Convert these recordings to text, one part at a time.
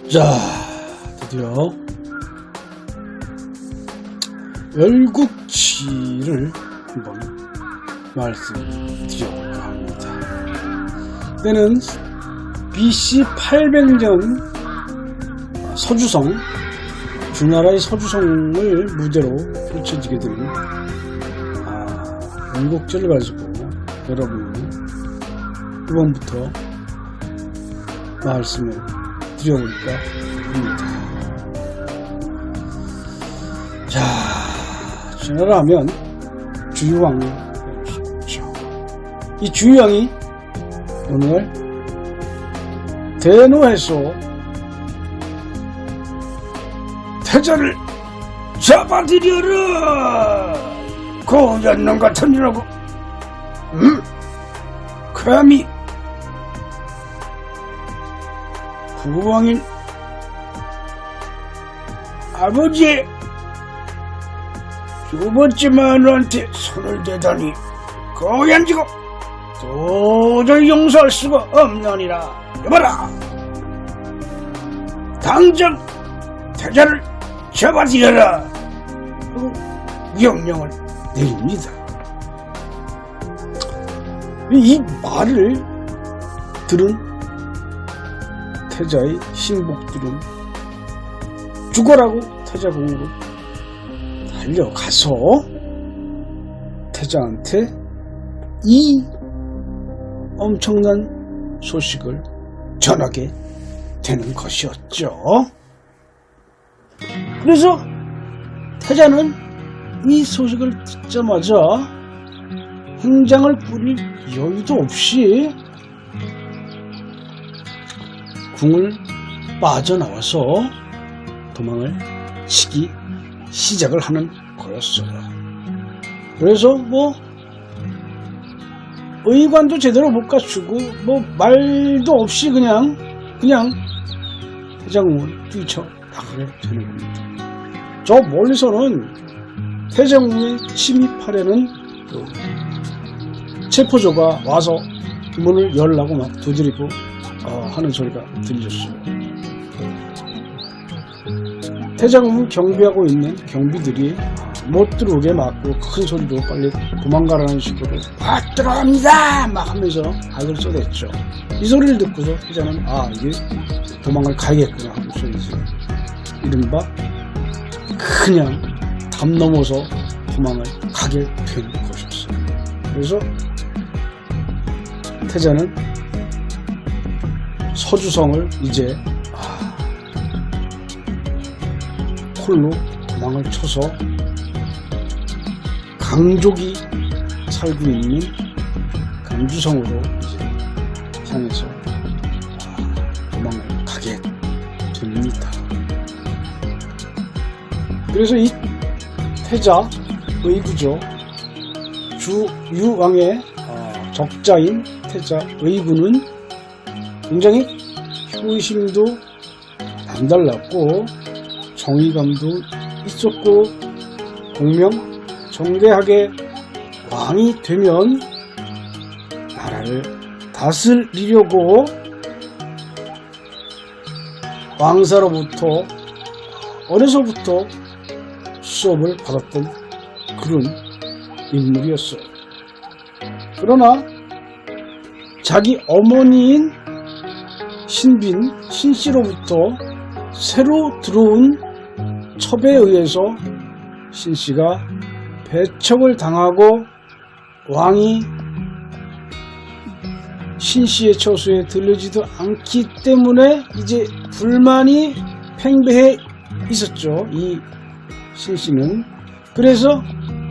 자, 드디어 열국치를 한번 말씀드려볼까 합니다. 때는 BC 800년 서주성, 주나라의 서주성을 무대로 펼쳐지게 된 열국제를 가지고 여러분이 이번부터 말씀을 드려볼까 합니다. 자, 주나라 하면 주유왕이 있죠. 이 주유왕이 오늘 대노해서 태자를 잡아들여라! 고연놈 같은 이라고. 감히 국왕인 아버지의 두 번째 마누라한테 손을 대다니 고얀지고 도저히 용서할 수가 없느니라. 여봐라, 당장 태자를 잡아들여라 하고 명령을 내립니다. 이 말을 들은 태자의 신복들은 죽어라고 태자궁으로 달려가서 태자한테 이 엄청난 소식을 전하게 되는 것이었죠. 그래서 태자는 이 소식을 듣자마자 행장을 부릴 여유도 없이 궁을 빠져나와서 도망을 치기 시작을 하는 거였어요. 그래서 의관도 제대로 못 갖추고 말도 없이 그냥 태자궁을 뛰쳐나가게 되는 겁니다. 저 멀리서는 태자궁에 침입하려는 체포조가 와서 문을 열라고 막 두드리고 하는 소리가 들렸어요. 태자궁을 경비하고 있는 경비들이 못 들어오게 막고 큰 소리로 빨리 도망가라는 식으로 들어갑니다 막 하면서 악을 쏟았죠. 이 소리를 듣고서 태자는 이게 도망을 가야겠구나 하면서 이제 이른바 그냥 담 넘어서 도망을 가게 된 것이었어요. 그래서 태자는 서주성을 이제 홀로 도망을 쳐서 강족이 살고 있는 강주성으로 이제 향해서 도망을 가게 됩니다. 그래서 이 태자 의구죠. 주유왕의 적자인 태자 의구는 굉장히 효심도 남달랐고 정의감도 있었고 공명정대하게 왕이 되면 나라를 다스리려고 왕사로부터 어려서부터 수업을 받았던 그런 인물이었어요. 그러나 자기 어머니인 신씨로부터 새로 들어온 첩에 의해서 신씨가 배척을 당하고 왕이 신씨의 처소에 들르지도 않기 때문에 이제 불만이 팽배해 있었죠. 이 신씨는. 그래서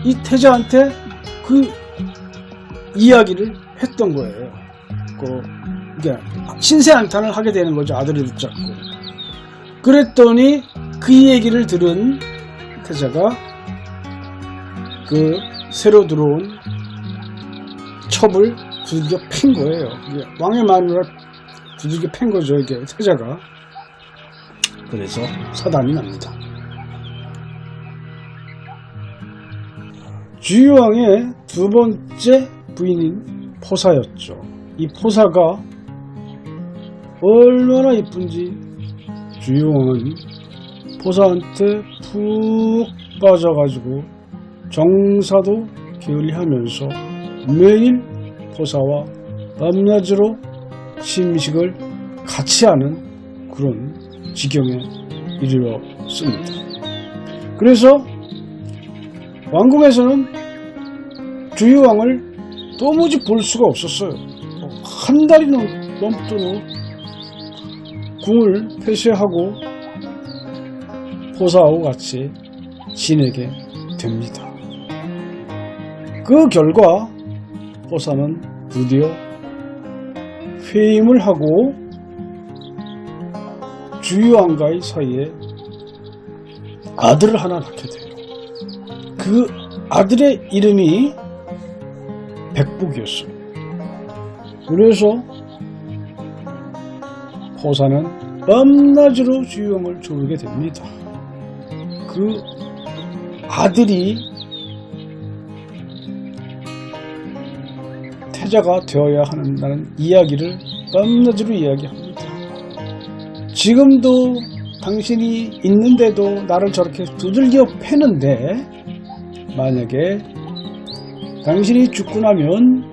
이 태자한테 그 이야기를 했던 거예요. 신세한탄을 하게 되는 거죠. 아들을 붙잡고. 그랬더니 그 얘기를 들은 태자가 그 새로 들어온 첩을 두들겨 팬 거예요. 왕의 마누라 두들겨 팬 거죠. 이게 태자가. 그래서 사단이 납니다. 주유왕의 두 번째 부인인 포사였죠. 이 포사가 얼마나 이쁜지 주유왕은 포사한테 푹 빠져가지고 정사도 게을리하면서 매일 포사와 밤낮으로 침식을 같이 하는 그런 지경에 이르렀습니다. 그래서 왕궁에서는 주유왕을 도무지 볼 수가 없었어요. 한 달이 넘도록 궁을 폐쇄하고 포사하고 같이 지내게 됩니다. 그 결과 포사는 드디어 회임을 하고 주유왕과의 사이에 아들을 하나 낳게 돼요. 그 아들의 이름이 백복이었어요. 그래서 포사는 밤낮으로 주유왕을 조르게 됩니다. 그 아들이 태자가 되어야 한다는 이야기를 밤낮으로 이야기합니다. 지금도 당신이 있는데도 나를 저렇게 두들겨 패는데 만약에 당신이 죽고 나면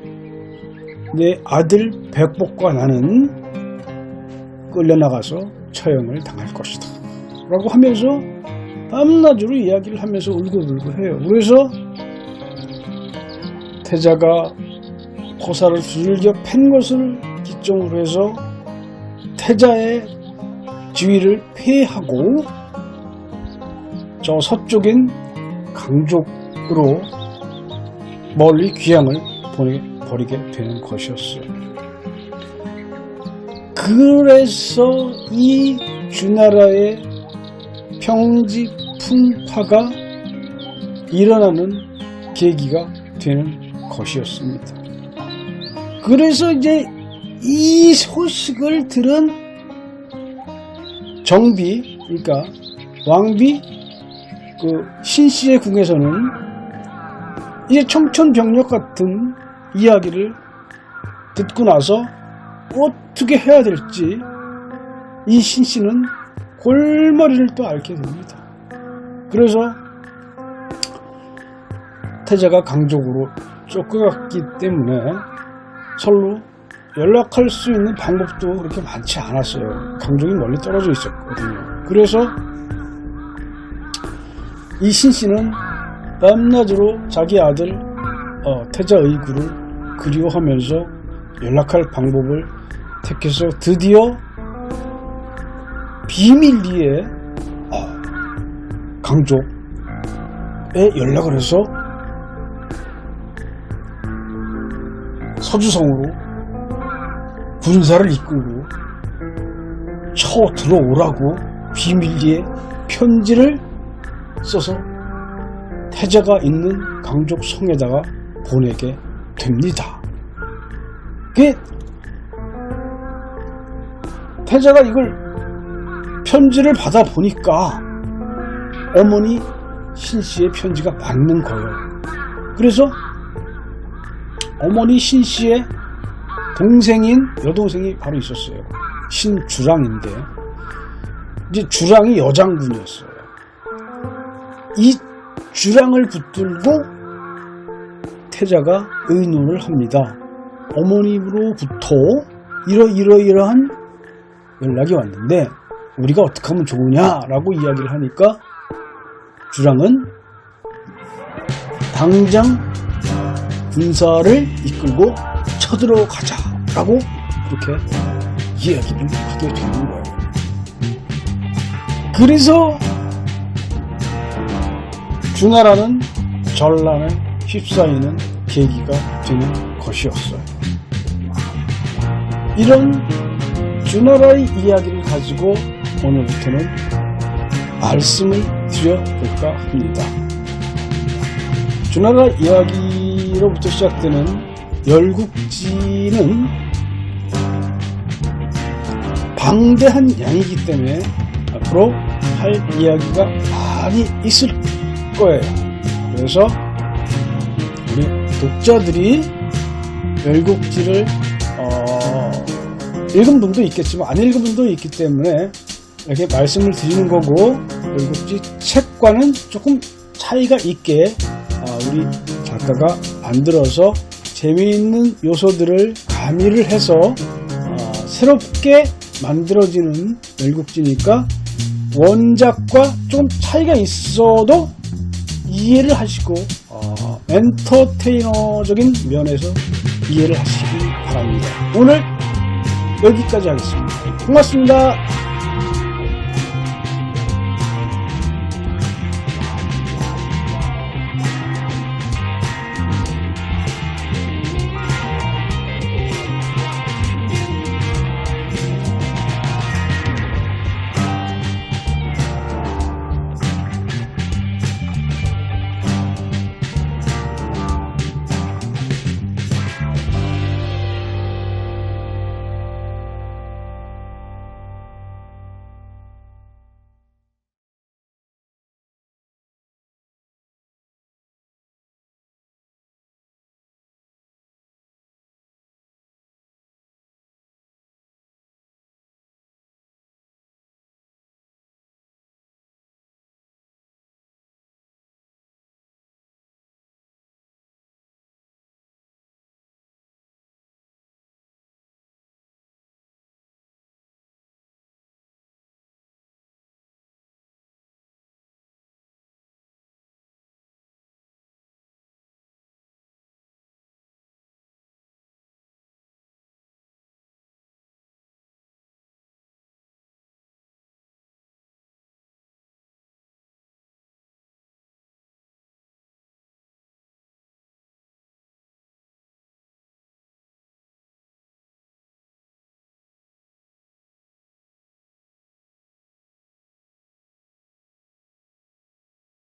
내 아들 백복과 나는 끌려나가서 처형을 당할 것이다 라고 하면서 밤낮으로 이야기를 하면서 울고불고 해요. 그래서 태자가 포사를 두들겨 팬 것을 기점으로 해서 태자의 지위를 폐하고 저 서쪽인 강족으로 멀리 귀향을 버리게 되는 것이었어요. 그래서 이 주나라의 평지풍파가 일어나는 계기가 되는 것이었습니다. 그래서 이제 이 소식을 들은 정비, 그러니까 왕비 그 신씨의 궁에서는 이제 청천벽력 같은 이야기를 듣고 나서 어떻게 해야 될지 이 신씨는 골머리를 또 앓게 됩니다. 그래서 태자가 강족으로 쫓겨갔기 때문에 서로 연락할 수 있는 방법도 그렇게 많지 않았어요. 강족이 멀리 떨어져 있었거든요. 그래서 이 신씨는 밤낮으로 자기 아들 태자 의구를 그리워하면서 연락할 방법을 택해서 드디어 비밀리에 강족에 연락을 해서 서주성으로 군사를 이끌고 쳐 들어오라고 비밀리에 편지를 써서 태자가 있는 강족 성에다가 보내게 됩니다. 태자가 이걸 편지를 받아 보니까 어머니 신씨의 편지가 맞는 거예요. 그래서 어머니 신씨의 동생인 여동생이 바로 있었어요. 신주랑인데 이제 주랑이 여장군이었어요. 이 주랑을 붙들고 태자가 의논을 합니다. 어머님으로부터 이러이러한 연락이 왔는데 우리가 어떻게 하면 좋으냐라고 이야기를 하니까 주랑은 당장 군사를 이끌고 쳐들어가자라고 그렇게 이야기를 하게 되는 거예요. 그래서 주나라는 전란에 휩싸이는 계기가 되는 것이었어요. 이런 주나라의 이야기를 가지고 오늘부터는 말씀을 드려볼까 합니다. 주나라 이야기로부터 시작되는 열국지는 방대한 양이기 때문에 앞으로 할 이야기가 많이 있을 거예요. 그래서 우리 독자들이 열국지를 읽은 분도 있겠지만 안 읽은 분도 있기 때문에 이렇게 말씀을 드리는 거고, 열국지 책과는 조금 차이가 있게 우리 작가가 만들어서 재미있는 요소들을 가미를 해서 새롭게 만들어지는 열국지니까 원작과 좀 차이가 있어도 이해를 하시고 엔터테이너적인 면에서 이해를 하시기 바랍니다. 오늘 여기까지 하겠습니다. 고맙습니다.